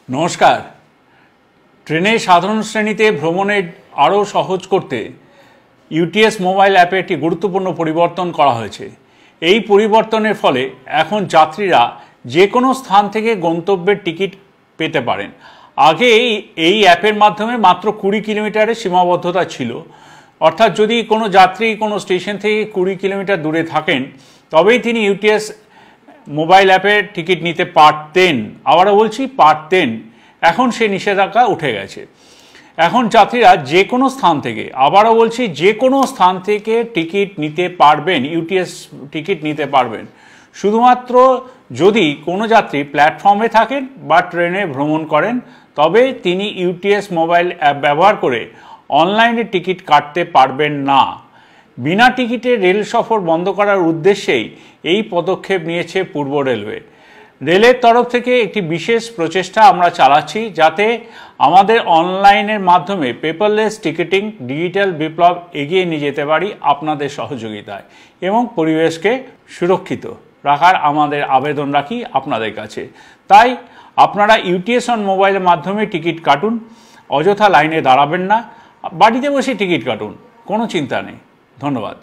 নমস্কার। ট্রেনে সাধারণ শ্রেণীতে ভ্রমণের আরও সহজ করতে ইউটিএস মোবাইল অ্যাপে একটি গুরুত্বপূর্ণ পরিবর্তন করা হয়েছে। এই পরিবর্তনের ফলে এখন যাত্রীরা যে কোনো স্থান থেকে গন্তব্যের টিকিট পেতে পারেন। আগে এই অ্যাপের মাধ্যমে মাত্র 20 কিলোমিটারের সীমাবদ্ধতা ছিল, অর্থাৎ যদি কোনো যাত্রী কোনো স্টেশন থেকে 20 কিলোমিটার দূরে থাকেন তবেই তিনি ইউটিএস মোবাইল অ্যাপে টিকিট নিতে পারতেন। আবারও বলছি, পারতেন। এখন সে নিষেধাজ্ঞা উঠে গেছে। এখন যাত্রীরা যে কোনো স্থান থেকে, আবারও বলছি, যে কোনো স্থান থেকে টিকিট নিতে পারবেন, ইউটিএস টিকিট নিতে পারবেন। শুধুমাত্র যদি কোনো যাত্রী প্ল্যাটফর্মে থাকেন বা ট্রেনে ভ্রমণ করেন তবে তিনি ইউটিএস মোবাইল অ্যাপ ব্যবহার করে অনলাইনে টিকিট কাটতে পারবেন না। বিনা টিকিটে রেল সফর বন্ধ করার উদ্দেশ্যেই এই পদক্ষেপ নিয়েছে পূর্ব রেলওয়ে। রেলের তরফ থেকে একটি বিশেষ প্রচেষ্টা আমরা চালাচ্ছি, যাতে আমাদের অনলাইনের মাধ্যমে পেপারলেস টিকিটিং ডিজিটাল বিপ্লব এগিয়ে নিয়ে যেতে পারি আপনাদের সহযোগিতায়, এবং পরিবেশকে সুরক্ষিত রাখার আমাদের আবেদন রাখি আপনাদের কাছে। তাই আপনারা ইউটিএস অন মোবাইলের মাধ্যমে টিকিট কাটুন, অযথা লাইনে দাঁড়াবেন না, বাড়িতে বসে টিকিট কাটুন, কোনো চিন্তা নেই। ধন্যবাদ।